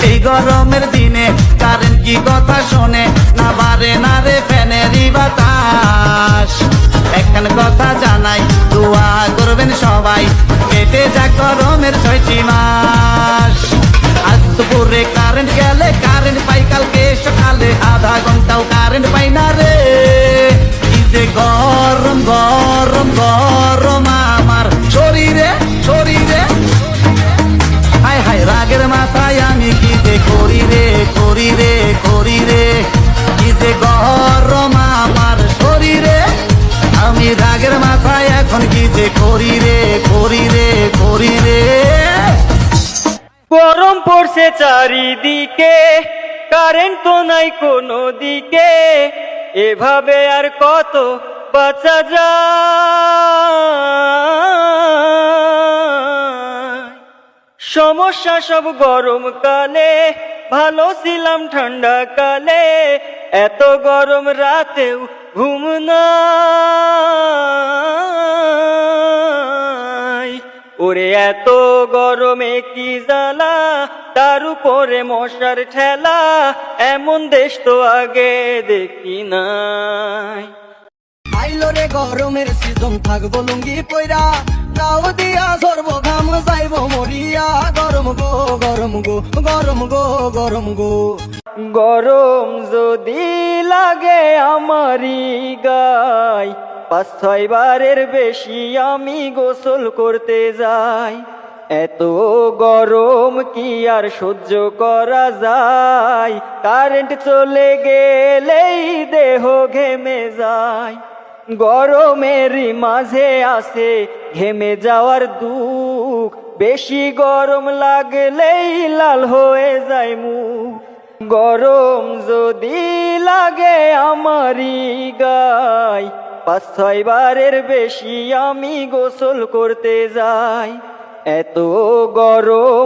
এই গরমের দিনে কারেন্ট কি কথা শোনে, না বারে না রে ফ্যানেরই বাতাস। একখান কথা জানাই, দোয়া করবেন সবাই, কেটে যাক গরমের 6টি মাস। আজ দুপুরে কারেন্ট গেলে কারেন্ট পাই কালকে সকালে, আধা ঘন্টাও কারেন্ট পাই না রে। কি যে গরম গরম গরম আমার শরীরে শরীরে, হায় হায় রাগের মাথায় আমি কি যে করি রে করি রে করি রে। কি যে গরম আমার শরীরে, আমি রাগের মাথায় এখন কি যে করি রে করি রে করি রে। গরম পড়ছে চারিদিকে, কারেন্ট তো নাই কোনো দিকে, এভাবে আর কত বাঁচা যায়। সমস্যা সব গরমকালে, ভালো ছিলাম ঠান্ডা কালে, এত গরম রাতেও ঘুম নাই। ওরে এত গরমে কি জ্বালা, তার উপরে মশার ঠেলা, এমন দেশ তো আগে দেখি নাই। আইলো রে গরমের সিজন, থাকবো লুঙ্গি পয়রা, তাও দিয়া সর্ব ঘাম যাইব মরিয়া। গরম গো গরম গো গরম গো গরম গো। গরম যদি লাগে আমারই গায়, 5-6 বারের বেশি আমি গোসল করতে যাই। এত গরম কি আর সহ্য করা যায়, কারেন্ট চলে গেলেই দেহ ঘেমে যায়। গরমেরই মাঝে আছে ঘেমে যাওয়ার দুঃখ, বেশি গরম লাগলেই লাল হয়ে যায় মুখ। গরম যদি লাগে আমারই গায়, 5-6 বারের বেশি আমি গোসল করতে যাই। এত গরম